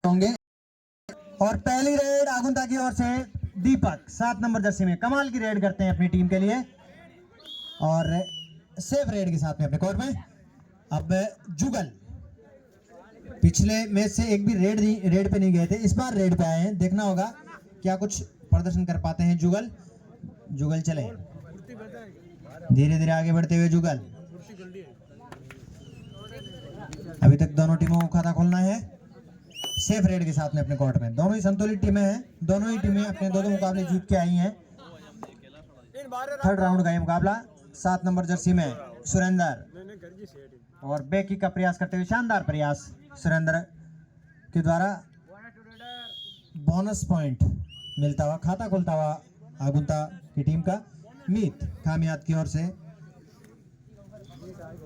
होंगे। और पहली रेड आगुंता की ओर से दीपक 7 नंबर जर्सी में कमाल की रेड करते हैं अपनी टीम के लिए और सेफ रेड के साथ में अपने कोर्ट में। अब जुगल पिछले मैच से एक भी रेड पे नहीं गए थे, इस बार रेड पे आए हैं। देखना होगा क्या कुछ प्रदर्शन कर पाते हैं जुगल। जुगल चले धीरे धीरे आगे बढ़ते हुए जुगल। अभी तक दोनों टीमों को खाता खोलना है सेफ रेड के साथ में अपने कोर्ट में। दोनों ही संतुलित टीमें हैं, दोनों ही टीमें अपने दो मुकाबले जीत के आई हैं। थर्ड राउंड का ये मुकाबला 7 नंबर जर्सी में सुरेंद्र और बैकी का प्रयास करते हुए शानदार प्रयास सुरेंद्र के द्वारा बोनस पॉइंट मिलता हुआ खाता खुलता हुआ आगुंता की टीम का। मीत खामियात की ओर से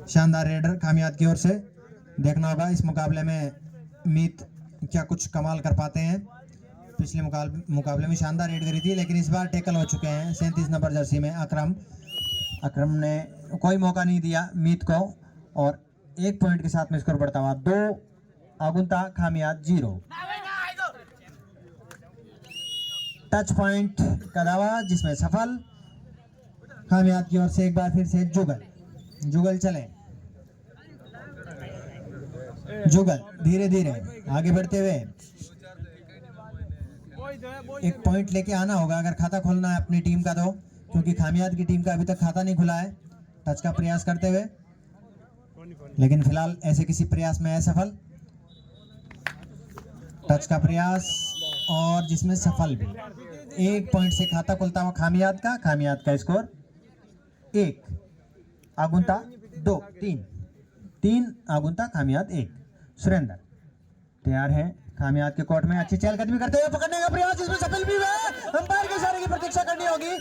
शानदार रेडर खामियात की ओर से। देखना होगा इस मुकाबले में मीत क्या कुछ कमाल कर पाते हैं। पिछले मुकाबले में शानदार रेड करी थी, लेकिन इस बार टेकल हो चुके हैं 37 नंबर जर्सी में अकरम ने कोई मौका नहीं दिया मीत को और 1 पॉइंट के साथ में स्कोर बढ़ता हुआ 2 आगुंता खामियात 0। टच पॉइंट का दावा जिसमें सफल खामियात की ओर से। एक बार फिर से जुगल चले जुगल धीरे धीरे आगे बढ़ते हुए 1 पॉइंट लेके आना होगा अगर खाता खोलना है अपनी टीम का, तो क्योंकि खामियात की टीम का अभी तक खाता नहीं खुला है। टच का प्रयास करते हुए, लेकिन फिलहाल ऐसे किसी प्रयास में असफल। टच का प्रयास और जिसमें सफल भी। 1 पॉइंट से खाता खुलता हुआ खामियात का स्कोर 1 आगुंता 2 3 आगुंता खामियात 1। सुरेंद्र तैयार है खामियात के कोर्ट में, अच्छी चहलकदमी करते हुए पकड़ने का प्रयास जिसमें सफल भी हुआ। अंपायर के इशारे की प्रतीक्षा करनी होगी।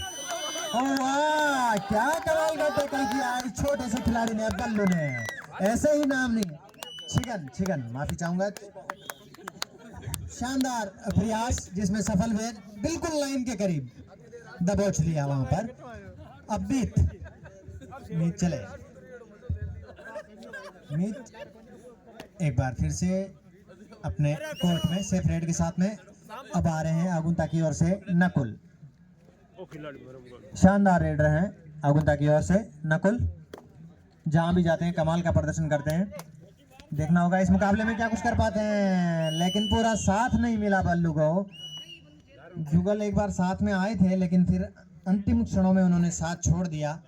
ओह वाह, क्या कमाल का टैकल किया इस छोटे से खिलाड़ी ने, बल्लू ने। ऐसे ही नाम नहीं छिगन माफी चाहूंगा। शानदार प्रयास जिसमें सफल हुए, बिल्कुल लाइन के करीब दबोच लिया वहां पर। अब मीत चले एक बार फिर से अपने कोर्ट में सेफ रेड के साथ में। अब आ रहे हैं आगुंता की ओर से नकुल, शानदार रेडर हैं आगुंता की ओर से नकुल। जहां भी जाते हैं कमाल का प्रदर्शन करते हैं। देखना होगा इस मुकाबले में क्या कुछ कर पाते हैं, लेकिन पूरा साथ नहीं मिला बल्लू को। जुगल एक बार साथ में आए थे, लेकिन फिर अंतिम क्षणों में उन्होंने साथ छोड़ दिया,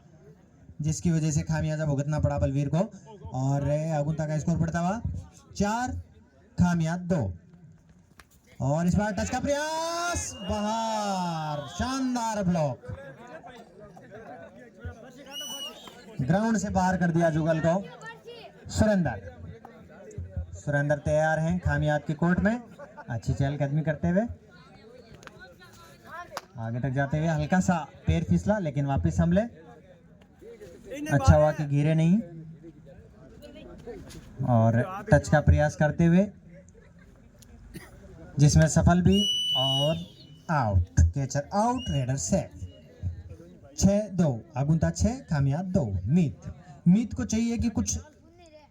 जिसकी वजह से खामियाजा भुगतना पड़ा बलवीर को। और आगुंता का स्कोर बढ़ता हुआ 4 खामियात 2। और इस बार टच का प्रयास बाहर, शानदार ब्लॉक ग्राउंड से बाहर कर दिया जुगल को। सुरेंद्र तैयार हैं खामियात के कोर्ट में, अच्छी चहलकदमी करते हुए आगे तक जाते हुए। हल्का सा पैर फिसला लेकिन वापस संभले, अच्छा हुआ कि गिरे नहीं। और टच का प्रयास करते हुए जिसमें सफल भी और out. Catcher out, raider safe. 6-2 आगुंता 6 खामियात 2। मीत को चाहिए कि कुछ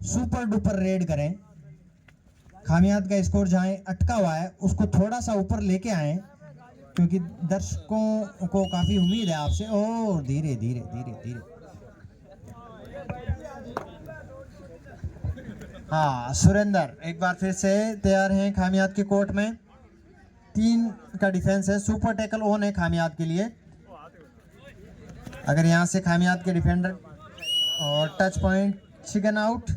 सुपर डुपर रेड करें। खामियात का स्कोर जहां अटका हुआ है उसको थोड़ा सा ऊपर लेके आए, क्योंकि दर्शकों को काफी उम्मीद है आपसे। और धीरे धीरे हाँ, सुरेंद्र एक बार फिर से तैयार हैं खामियात के कोर्ट में। 3 का डिफेंस है, सुपर टैकल ऑन है खामियात के लिए। अगर यहां से खामियात के डिफेंडर और टच पॉइंट चिकन आउट।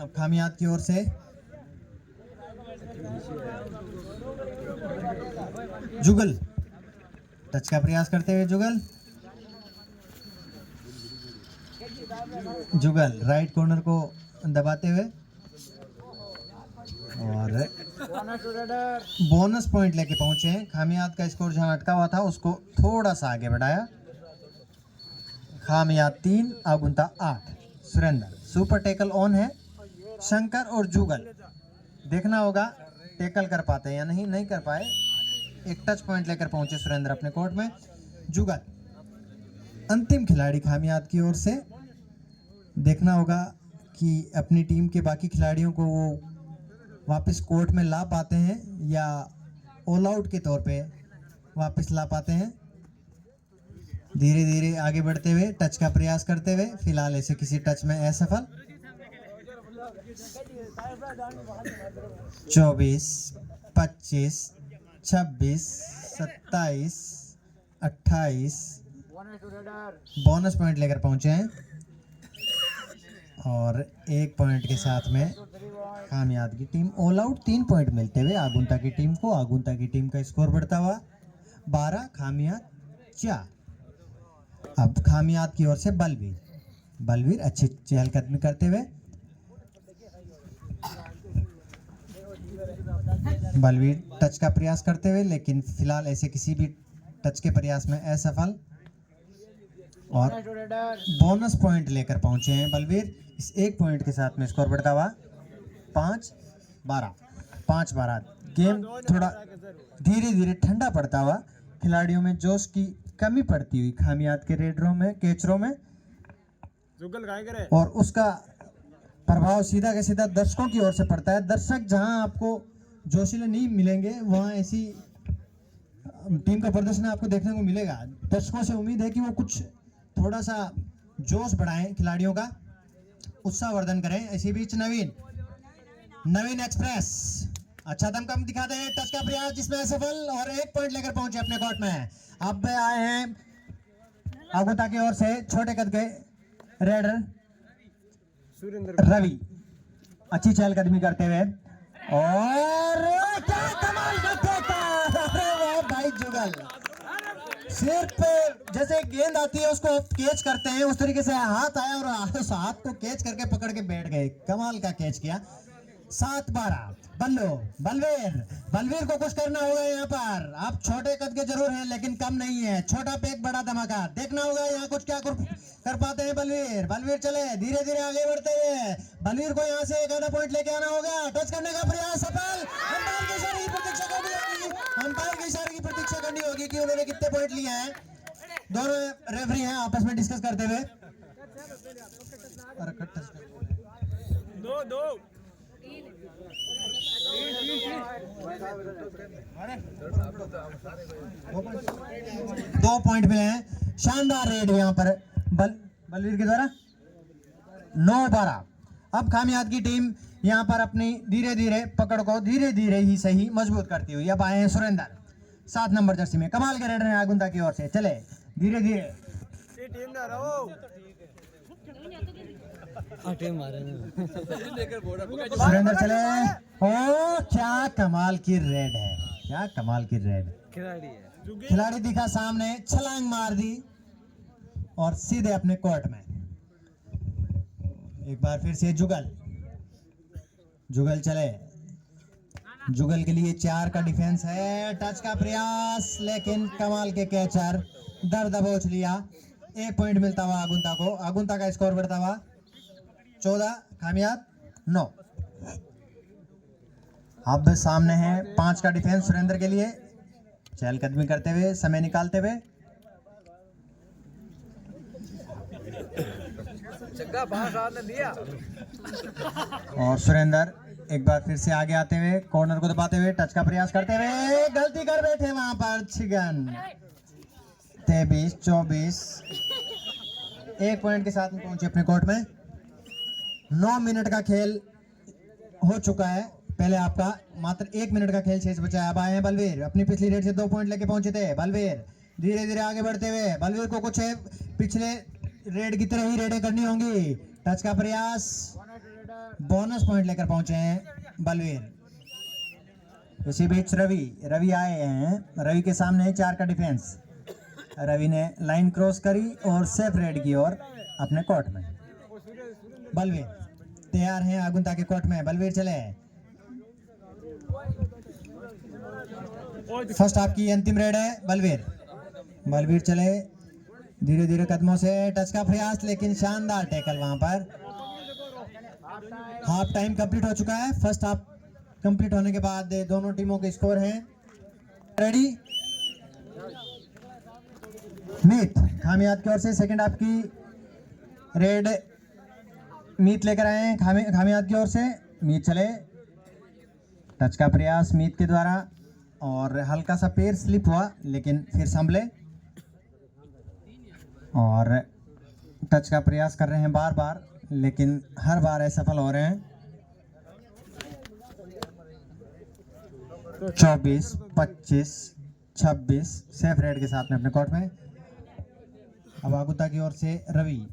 अब खामियात की ओर से जुगल टच का प्रयास करते हुए जुगल राइट कॉर्नर को दबाते हुए और बोनस पॉइंट लेके पहुंचे हैं। खामियात का स्कोर जहां अटका हुआ था उसको थोड़ा सा आगे बढ़ाया। खामियात 3 आगुंता 8। सुरेंद्र सुपर टैकल ऑन है। शंकर और जुगल देखना होगा टैकल कर पाते हैं या नहीं कर पाए। एक टच पॉइंट लेकर पहुंचे सुरेंद्र अपने कोर्ट में। जुगल अंतिम खिलाड़ी खामियात की ओर से। देखना होगा कि अपनी टीम के बाकी खिलाड़ियों को वो वापस कोर्ट में ला पाते हैं या ऑल आउट के तौर पे वापस ला पाते हैं। धीरे धीरे आगे बढ़ते हुए टच का प्रयास करते हुए, फिलहाल ऐसे किसी टच में असफल। 24, 25, 26, 27, 28 बोनस पॉइंट लेकर पहुंचे हैं और 1 पॉइंट के साथ में खामियाद की टीम ऑल आउट। 3 पॉइंट मिलते हुए आगुंता की टीम को। आगुंता की टीम का स्कोर बढ़ता हुआ 12, खामियाद 4। अब खामियाद की ओर से बलवीर अच्छी चहलकदमी करते हुए, बलवीर टच का प्रयास करते हुए, लेकिन फिलहाल ऐसे किसी भी टच के प्रयास में असफल और बोनस पॉइंट लेकर पहुंचे हैं बलवीर। इस 1 पॉइंट के साथ में स्कोर बढ़ता हुआ 5-12। गेम थोड़ा धीरे धीरे ठंडा पड़ता हुआ, खिलाड़ियों में जोश की कमी पड़ती हुई खामियाद के रेडरों में, कैचरों में, और उसका प्रभाव सीधा के सीधा दर्शकों की ओर से पड़ता है। दर्शक जहां आपको जोशीले नहीं मिलेंगे, वहां ऐसी टीम का प्रदर्शन आपको देखने को मिलेगा। दर्शकों से उम्मीद है कि वो कुछ थोड़ा सा जोश बढ़ाएं, खिलाड़ियों का उत्साहवर्धन करें। इसी बीच नवीन एक्सप्रेस अच्छा दमखम दिखाते हैं, टच का प्रयास जिसमें असफल और 1 पॉइंट लेकर पहुंचे अपने कोर्ट में। अब आए हैं आगुंता की ओर से छोटे कद के रेडर रवि, अच्छी चहलकदमी करते हुए, और क्या कमाल का ठोका! अरे वाह भाई, जुगल सिर पे जैसे गेंद आती है उसको कैच करते हैं, उस तरीके से हाथ आया और उस हाथ को कैच करके पकड़ के बैठ गए। कमाल का कैच किया। 7-12 बलवीर को कुछ करना होगा यहाँ पर। आप छोटे कद के जरूर हैं लेकिन कम नहीं है। छोटा पेक बड़ा धमाका, देखना होगा यहाँ कुछ क्या कर पाते हैं बलवीर चले धीरे धीरे आगे बढ़ते हुए। बलवीर को यहाँ से 1 आधा पॉइंट लेके आना होगा। टच करने का प्रयास सफल। अंपायर की इशारे की प्रतीक्षा करनी होगी कि उन्होंने कितने पॉइंट लिए हैं। दोनों रेफरी हैं आपस में डिस्कस करते हुए। दो पॉइंट मिले हैं। शानदार रेड यहाँ पर बलवीर के द्वारा। 9-12। अब खामियाद की टीम यहाँ पर अपनी धीरे धीरे पकड़ को धीरे धीरे ही सही मजबूत करती हुई अब आए हैं सुरेंद्र, 7 नंबर जर्सी में। कमाल के रेडर हैं आगुंता की ओर से। चले धीरे धीरे सुरेंद्र चले। ओ क्या कमाल की रेड है, क्या कमाल की रेड। खिलाड़ी दिखा सामने, छलांग मार दी और सीधे अपने कोर्ट में। एक बार फिर से जुगल चले। जुगल के लिए 4 का डिफेंस है। टच का प्रयास, लेकिन कमाल के कैचर दर दबोच लिया। 1 पॉइंट मिलता हुआ आगुंता को। आगुंता का स्कोर बढ़ता हुआ 14, खामियाद 9। अब सामने है 5 का डिफेंस सुरेंद्र के लिए। चहलकदमी करते हुए, समय निकालते हुए, और सुरेंद्र एक बार फिर से आगे आते हुए, कॉर्नर को दबाते हुए, टच का प्रयास करते हुए, गलती कर बैठे वहां पर छिगन। 23-24 1 पॉइंट के साथ में पहुंचे अपने कोर्ट में। 9 मिनट का खेल हो चुका है। पहले आपका मात्र 1 मिनट का खेल शेष बचा है। अब आए हैं बलवीर, अपनी पिछली रेड से 2 पॉइंट लेके पहुंचे थे। बलवीर धीरे धीरे आगे बढ़ते हुए, बलवीर को कुछ पिछले रेड की तरह ही रेडें करनी होंगी। टच का प्रयास, बोनस पॉइंट लेकर पहुंचे हैं बलवीर। इसी बीच रवि आए हैं। रवि के सामने 4 का डिफेंस। रवि ने लाइन क्रॉस करी और सेफ रेड की ओर अपने कोर्ट में। बलवीर तैयार हैं आगुंता के कोर्ट में। बलवीर चले। फर्स्ट हाफ की अंतिम रेड है। बलवीर चले धीरे धीरे कदमों से, टच का प्रयास, लेकिन शानदार टैकल वहां पर। हाफ टाइम कंप्लीट हो चुका है। फर्स्ट हाफ कंप्लीट होने के बाद दोनों टीमों के स्कोर हैं रेडी। मीत खामियाद की ओर से सेकंड हाफ की रेड मीत लेकर आए हैं खामियाद की ओर से। मीत चले टच का प्रयास मीत के द्वारा और हल्का सा पैर स्लिप हुआ लेकिन फिर संभले और टच का प्रयास कर रहे हैं बार बार लेकिन हर बार असफल हो रहे हैं। 24, 25, 26 सेफ रेड के साथ में अपने कोर्ट में। अब आगुता की ओर से रवि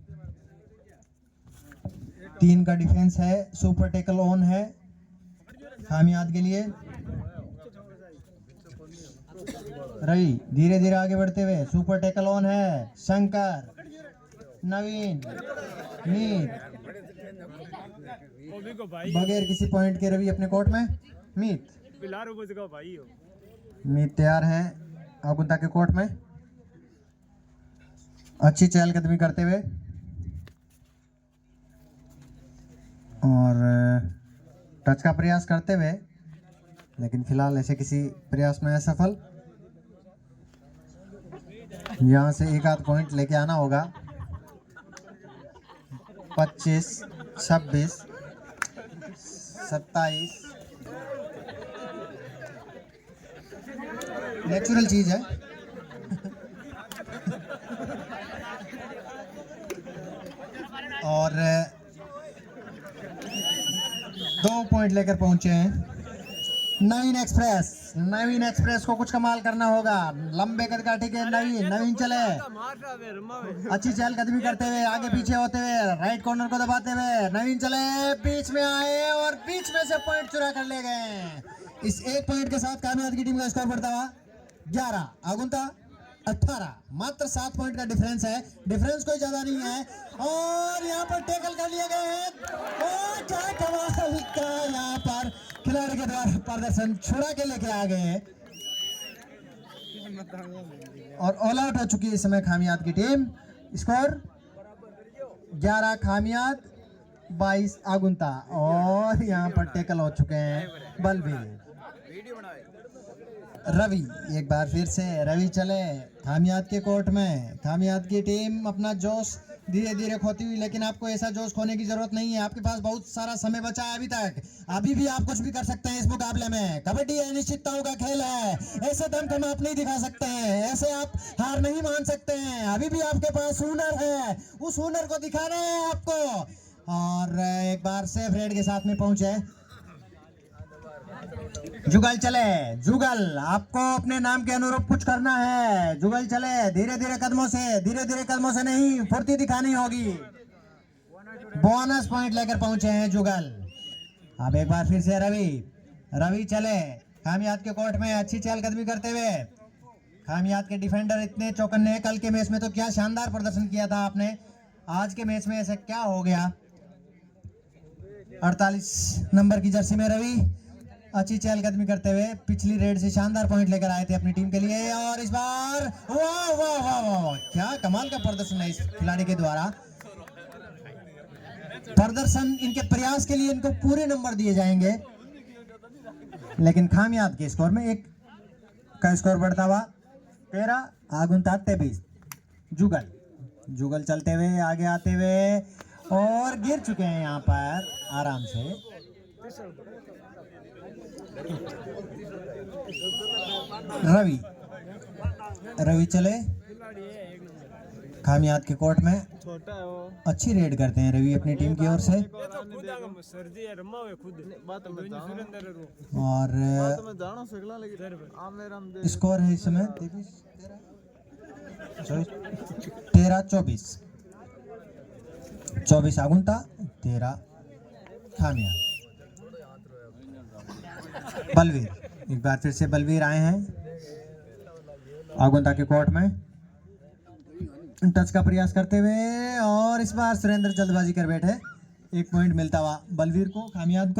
3 का डिफेंस है, सुपर टेकल ऑन है खामियात के लिए। रवि धीरे धीरे आगे बढ़ते हुए सुपर टेकल ऑन है। शंकर, नवीन, मीत बगैर किसी पॉइंट के रवि अपने कोर्ट में। मीत तैयार है आगुता के कोर्ट में, अच्छी चहलकदमी करते हुए और टच का प्रयास करते हुए लेकिन फिलहाल ऐसे किसी प्रयास में असफल। यहां से एक आध पॉइंट लेके आना होगा। 25, 26, 27 नेचुरल चीज है। और 2 पॉइंट लेकर पहुंचे हैं नवीन एक्सप्रेस। नवीन एक्सप्रेस को कुछ कमाल करना होगा। लंबे कद का ठीक है नवीन चले अच्छी चहलकदमी करते हुए आगे पीछे होते हुए राइट कॉर्नर को दबाते हुए नवीन चले बीच में आए और बीच में से पॉइंट चुरा कर ले गए। इस 1 पॉइंट के साथ कामयाब की टीम का स्कोर बढ़ता हुआ 11, आगुंता 18, मात्र 7 पॉइंट का डिफरेंस है। डिफरेंस कोई ज्यादा नहीं है और यहाँ पर टैकल कर लिए गए हैं और क्या कमाल का यहाँ पर खिलाड़ी के द्वारा प्रदर्शन छुड़ा के लेके आ गए हैं और ऑल आउट हो चुकी है इस समय खामियात की टीम। स्कोर 11 खामियात, 22 आगुंता और यहाँ पर टैकल हो चुके हैं बलबीर। रवि एक बार फिर से रवि चले खामियात के कोर्ट में। खामियात की टीम अपना जोश धीरे धीरे खोती हुई लेकिन आपको ऐसा जोश खोने की जरूरत नहीं है। आपके पास बहुत सारा समय बचा है अभी तक, अभी भी आप कुछ भी कर सकते हैं इस मुकाबले में। कबड्डी अनिश्चितताओं का खेल है, ऐसे दमखम आप नहीं दिखा सकते हैं, ऐसे आप हार नहीं मान सकते हैं। अभी भी आपके पास हुनर है, उस हुनर को दिखाना है आपको। और एक बार सेफ रेड के साथ में पहुंचे जुगल चले। जुगल आपको अपने नाम के अनुरूप कुछ करना है। जुगल चले धीरे धीरे कदमों से नहीं, फुर्ती दिखानी होगी। बोनस पॉइंट लेकर पहुंचे हैं जुगल। अब एक बार फिर से रवि चले खामियात के कोर्ट में अच्छी चहलकदमी करते हुए। खामियात के डिफेंडर इतने चौकन्ने, कल के मैच में तो क्या शानदार प्रदर्शन किया था आपने, आज के मैच में ऐसा क्या हो गया। 48 नंबर की जर्सी में रवि अच्छी चहलकदमी करते हुए पिछली रेड से शानदार पॉइंट लेकर आए थे अपनी टीम के लिए और इस बार वाह वाह वाह वाह क्या कमाल का प्रदर्शन है इस खिलाड़ी के द्वारा। प्रदर्शन, इनके प्रयास के लिए इनको पूरे नंबर दिए जाएंगे। लेकिन खामियात के स्कोर में 1 का स्कोर बढ़ता हुआ 13, आगुंता 23। जुगल चलते हुए आगे आते हुए और गिर चुके हैं यहाँ पर आराम से। रवि चले खामियात के कोर्ट में अच्छी रेड करते हैं रवि अपनी टीम की ओर से। और स्कोर है इस समय 13-24 आगुंता, 13 खामियात। बलवीर एक बार फिर से बलवीर आए हैं आगुंता के कोर्ट में टच का प्रयास करते हुए और इस बार सुरेंद्र जल्दबाजी कर बैठे। 1 पॉइंट मिलता हुआ बलवीर को, खामियात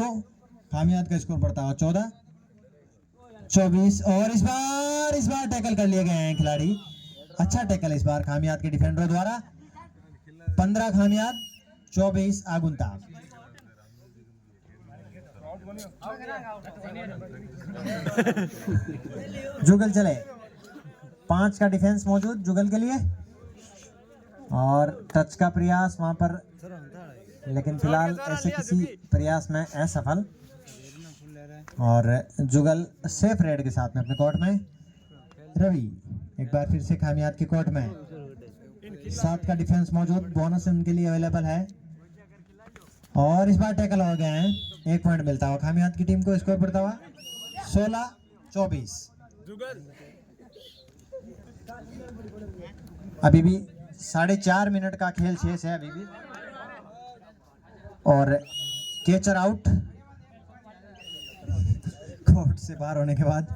का स्कोर बढ़ता हुआ 14-24 और इस बार टैकल कर लिए गए हैं खिलाड़ी। अच्छा टैकल इस बार खामियात के डिफेंडरों द्वारा। 15 खामियात, 24 आगुंता। जुगल चले 5 का डिफेंस मौजूद जुगल के लिए और टच का प्रयास वहां पर लेकिन फिलहाल ऐसे किसी प्रयास में असफल। और जुगल सेफ रेड के साथ में अपने कोर्ट में। रवि एक बार फिर से खामियात की कोर्ट में, 7 का डिफेंस मौजूद, बोनस उनके लिए अवेलेबल है। और इस बार टैकल हो गए हैं, 1 पॉइंट मिलता हुआ खामियात की टीम को। स्कोर पड़ता हुआ 16-24। अभी भी 4.5 मिनट का खेल शेष है अभी भी। और कैचर आउट कोर्ट से बाहर होने के बाद।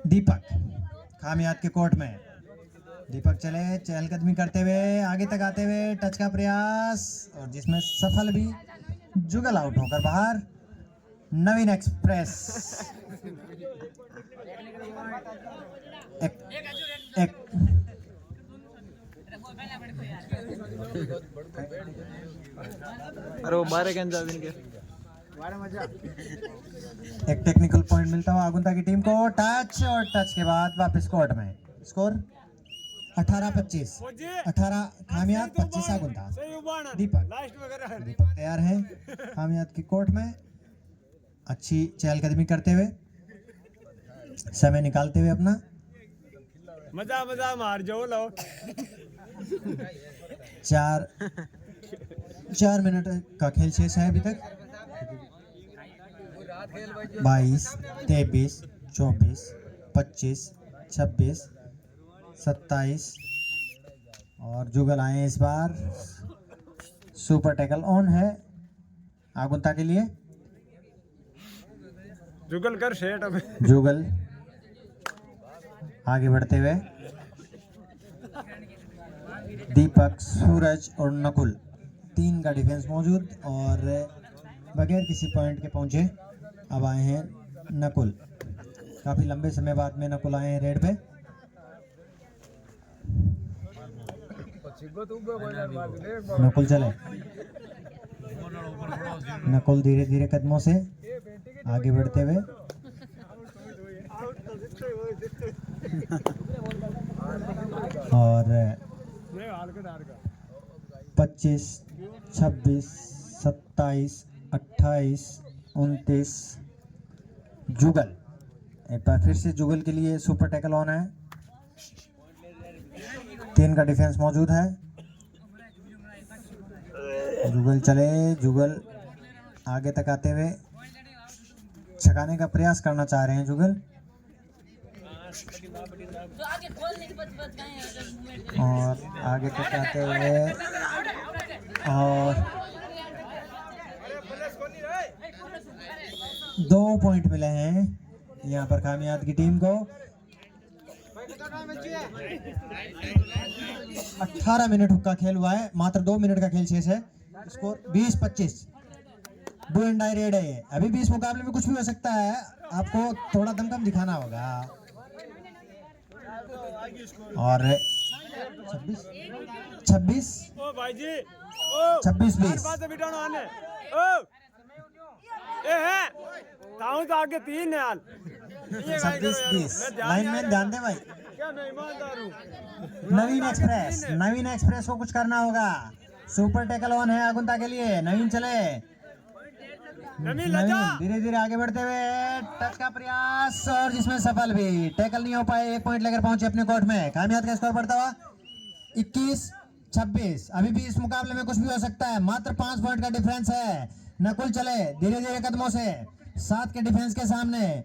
दीपक खामियात के कोर्ट में, दीपक चले चहलकदमी करते हुए आगे तक आते हुए, टच का प्रयास और जिसमें सफल भी। जुगल आउट होकर बाहर। नवीन एक्सप्रेस एक अरे वो बारे के एक टेक्निकल पॉइंट मिलता हुआ आगुंता की टीम को। टच और टच के बाद वापस कोर्ट में। स्कोर 18-25। 18 खामियात, 25 आगुंता। दीपक तैयार है खामियात की कोर्ट में, अच्छी चहलकदमी करते हुए, समय निकालते हुए अपना। मजा मार जाओ लो। 4 मिनट का खेल शेष है अभी तक। 22, 23, 24, 25, 26, 27 और जुगल आए इस बार। सुपर टैकल ऑन है आगुंता के लिए। जुगल कर शेट अब। जुगल आगे बढ़ते हुए। दीपक, सूरज और नकुल, 3 का डिफेंस मौजूद और बगैर किसी पॉइंट के पहुंचे अब आए हैं नकुल। काफी लंबे समय बाद में नकुल आए हैं रेड पे। नकुल चले, नकुल धीरे धीरे कदमों से आगे बढ़ते हुए। और 25, 26, 27, 28, 29 जुगल। एक बार फिर से जुगल के लिए सुपर टैकल ऑन है। 3 का डिफेंस मौजूद है। जुगल चले, जुगल आगे तक आते हुए छकाने का प्रयास करना चाह रहे हैं जुगल। और आगे तक आते हुए और 2 पॉइंट मिले हैं यहाँ पर खामियात की टीम को। 18 मिनट का खेल हुआ है, मात्र 2 मिनट का खेल शेष है। Score 20-25। Do and die raid है। अभी भी इस मुकाबले में कुछ भी हो सकता है, आपको थोड़ा दमखम दिखाना होगा। और 26-20। 26-20 लाइन में ध्यान दे भाई। नवीन एक्सप्रेस को कुछ करना होगा। सुपर टैकल ऑन है आगुंता के लिए। नवीन चले, नवीन धीरे धीरे आगे बढ़ते हुए टच का प्रयास और जिसमें सफल भी। टैकल नहीं हो पाए, 1 पॉइंट लेकर पहुंचे अपने कोर्ट में। खामियात का स्कोर बढ़ता हुआ 21-26। अभी भी इस मुकाबले में कुछ भी हो सकता है, मात्र 5 पॉइंट का डिफरेंस है। नकुल चले धीरे धीरे कदमों से 7 के डिफेंस के सामने।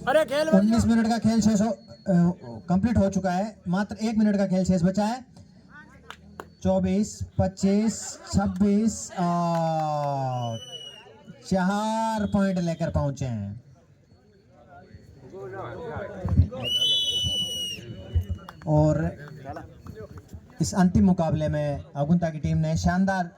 अरे खेल 19 मिनट का खेल शेष कंप्लीट हो चुका है, मात्र 1 मिनट का खेल शेष बचा है। 24, 25, 26 और 4 पॉइंट लेकर पहुंचे हैं। और इस अंतिम मुकाबले में आगुंता की टीम ने शानदार